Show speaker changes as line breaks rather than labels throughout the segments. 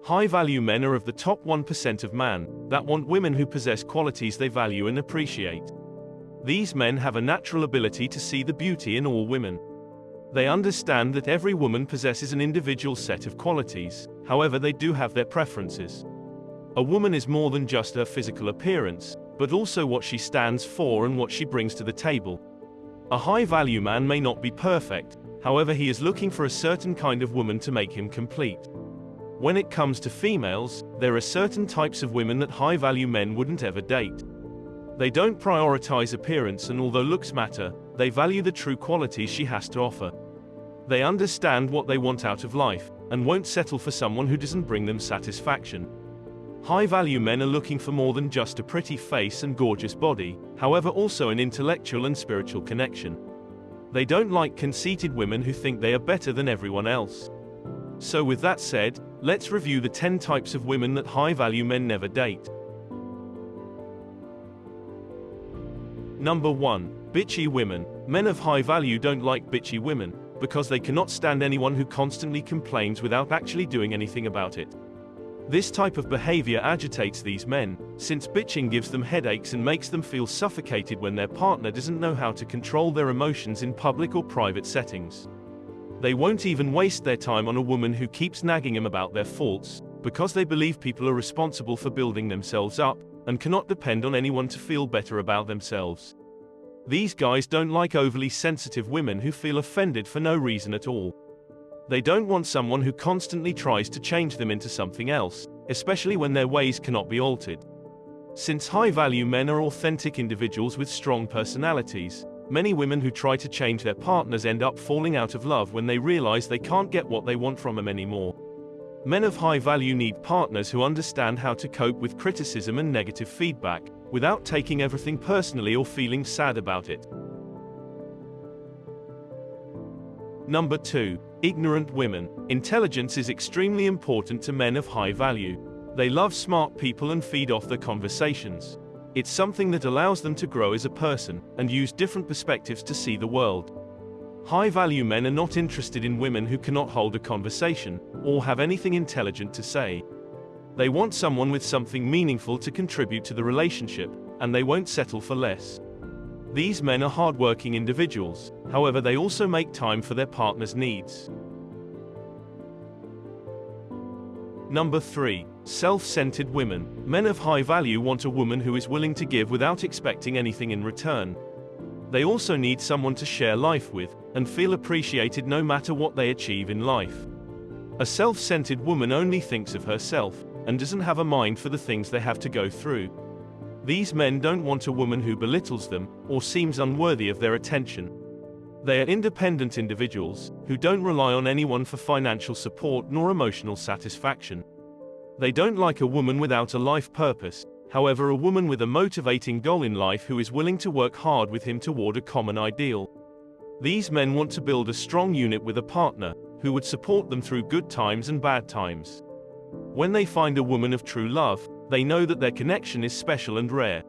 High-value men are of the top 1% of men that want women who possess qualities they value and appreciate. These men have a natural ability to see the beauty in all women. They understand that every woman possesses an individual set of qualities, however they do have their preferences. A woman is more than just her physical appearance, but also what she stands for and what she brings to the table. A high-value man may not be perfect, however he is looking for a certain kind of woman to make him complete. When it comes to females, there are certain types of women that high-value men wouldn't ever date. They don't prioritize appearance, and although looks matter, they value the true qualities she has to offer. They understand what they want out of life, and won't settle for someone who doesn't bring them satisfaction. High-value men are looking for more than just a pretty face and gorgeous body, however also an intellectual and spiritual connection. They don't like conceited women who think they are better than everyone else. So with that said, let's review the 10 types of women that high-value men never date. Number 1. Bitchy women. Men of high value don't like bitchy women, because they cannot stand anyone who constantly complains without actually doing anything about it. This type of behavior agitates these men, since bitching gives them headaches and makes them feel suffocated when their partner doesn't know how to control their emotions in public or private settings. They won't even waste their time on a woman who keeps nagging them about their faults, because they believe people are responsible for building themselves up, and cannot depend on anyone to feel better about themselves. These guys don't like overly sensitive women who feel offended for no reason at all. They don't want someone who constantly tries to change them into something else, especially when their ways cannot be altered. Since high-value men are authentic individuals with strong personalities, many women who try to change their partners end up falling out of love when they realize they can't get what they want from them anymore. Men of high value need partners who understand how to cope with criticism and negative feedback, without taking everything personally or feeling sad about it. Number 2. Ignorant women. Intelligence is extremely important to men of high value. They love smart people and feed off their conversations. It's something that allows them to grow as a person, and use different perspectives to see the world. High-value men are not interested in women who cannot hold a conversation, or have anything intelligent to say. They want someone with something meaningful to contribute to the relationship, and they won't settle for less. These men are hard-working individuals, however they also make time for their partner's needs. Number 3. Self-centered women. Men of high value want a woman who is willing to give without expecting anything in return. They also need someone to share life with, and feel appreciated no matter what they achieve in life. A self-centered woman only thinks of herself, and doesn't have a mind for the things they have to go through. These men don't want a woman who belittles them, or seems unworthy of their attention. They are independent individuals, who don't rely on anyone for financial support nor emotional satisfaction. They don't like a woman without a life purpose, however a woman with a motivating goal in life who is willing to work hard with him toward a common ideal. These men want to build a strong unit with a partner, who would support them through good times and bad times. When they find a woman of true love, they know that their connection is special and rare.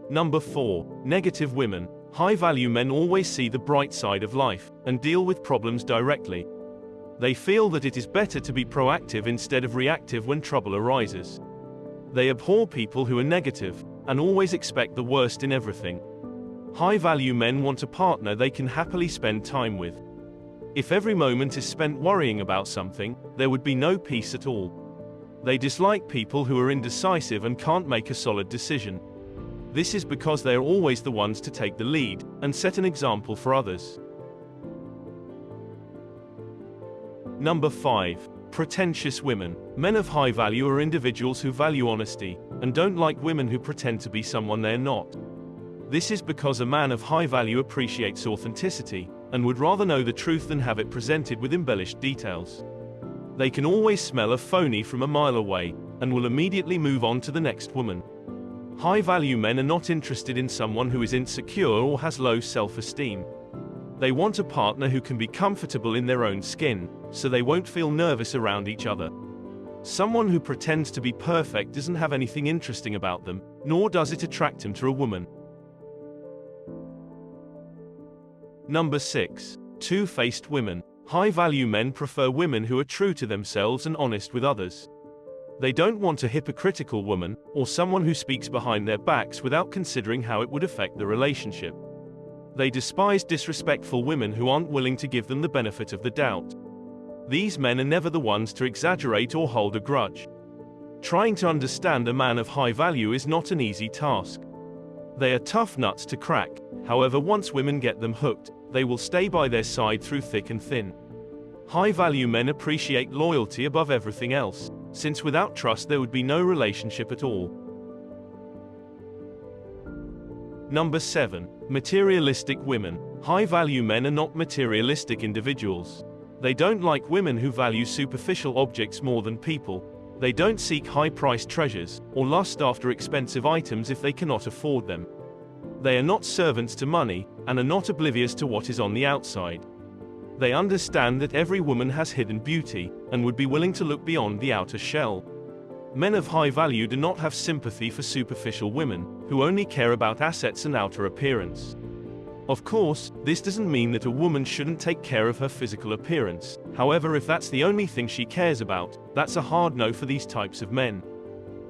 Number 4. Negative women. High-value men always see the bright side of life, and deal with problems directly. They feel that it is better to be proactive instead of reactive when trouble arises. They abhor people who are negative, and always expect the worst in everything. High-value men want a partner they can happily spend time with. If every moment is spent worrying about something, there would be no peace at all. They dislike people who are indecisive and can't make a solid decision. This is because they are always the ones to take the lead, and set an example for others. Number 5. Pretentious women. Men of high value are individuals who value honesty, and don't like women who pretend to be someone they are not. This is because a man of high value appreciates authenticity, and would rather know the truth than have it presented with embellished details. They can always smell a phony from a mile away, and will immediately move on to the next woman. High-value men are not interested in someone who is insecure or has low self-esteem. They want a partner who can be comfortable in their own skin, so they won't feel nervous around each other. Someone who pretends to be perfect doesn't have anything interesting about them, nor does it attract him to a woman. Number 6. Two-faced women. High-value men prefer women who are true to themselves and honest with others. They don't want a hypocritical woman, or someone who speaks behind their backs without considering how it would affect the relationship. They despise disrespectful women who aren't willing to give them the benefit of the doubt. These men are never the ones to exaggerate or hold a grudge. Trying to understand a man of high value is not an easy task. They are tough nuts to crack, however, once women get them hooked, they will stay by their side through thick and thin. High-value men appreciate loyalty above everything else, since without trust there would be no relationship at all. Number 7. Materialistic women. High-value men are not materialistic individuals. They don't like women who value superficial objects more than people. They don't seek high-priced treasures, or lust after expensive items if they cannot afford them. They are not servants to money, and are not oblivious to what is on the outside. They understand that every woman has hidden beauty, and would be willing to look beyond the outer shell. Men of high value do not have sympathy for superficial women, who only care about assets and outer appearance. Of course, this doesn't mean that a woman shouldn't take care of her physical appearance. However, if that's the only thing she cares about, that's a hard no for these types of men.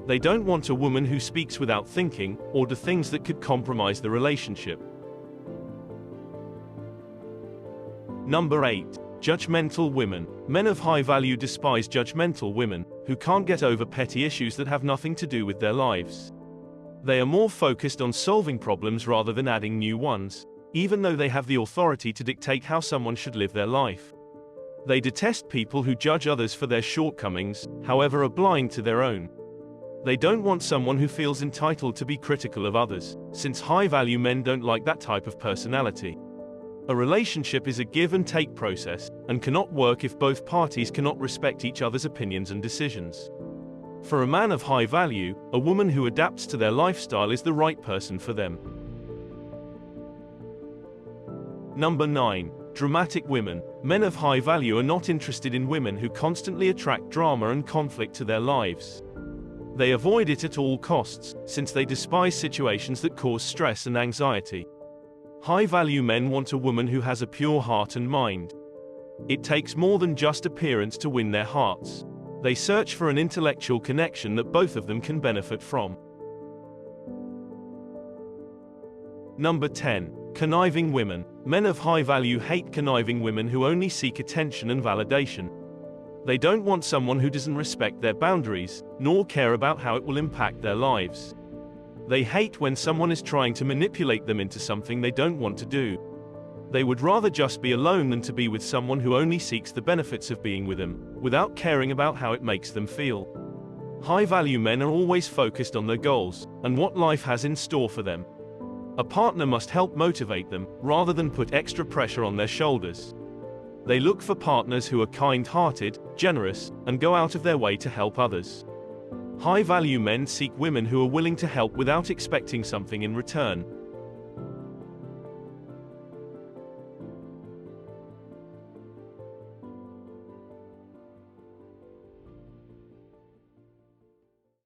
They don't want a woman who speaks without thinking, or do things that could compromise the relationship. Number 8. Judgmental women. Men of high value despise judgmental women, who can't get over petty issues that have nothing to do with their lives. They are more focused on solving problems rather than adding new ones, even though they have the authority to dictate how someone should live their life. They detest people who judge others for their shortcomings, however are blind to their own. They don't want someone who feels entitled to be critical of others, since high-value men don't like that type of personality. A relationship is a give-and-take process, and cannot work if both parties cannot respect each other's opinions and decisions. For a man of high value, a woman who adapts to their lifestyle is the right person for them. Number 9. Dramatic women. Men of high value are not interested in women who constantly attract drama and conflict to their lives. They avoid it at all costs, since they despise situations that cause stress and anxiety. High-value men want a woman who has a pure heart and mind. It takes more than just appearance to win their hearts. They search for an intellectual connection that both of them can benefit from. Number 10. Conniving women. Men of high value hate conniving women who only seek attention and validation. They don't want someone who doesn't respect their boundaries, nor care about how it will impact their lives. They hate when someone is trying to manipulate them into something they don't want to do. They would rather just be alone than to be with someone who only seeks the benefits of being with them, without caring about how it makes them feel. High-value men are always focused on their goals, and what life has in store for them. A partner must help motivate them, rather than put extra pressure on their shoulders. They look for partners who are kind-hearted, generous, and go out of their way to help others. High-value men seek women who are willing to help without expecting something in return,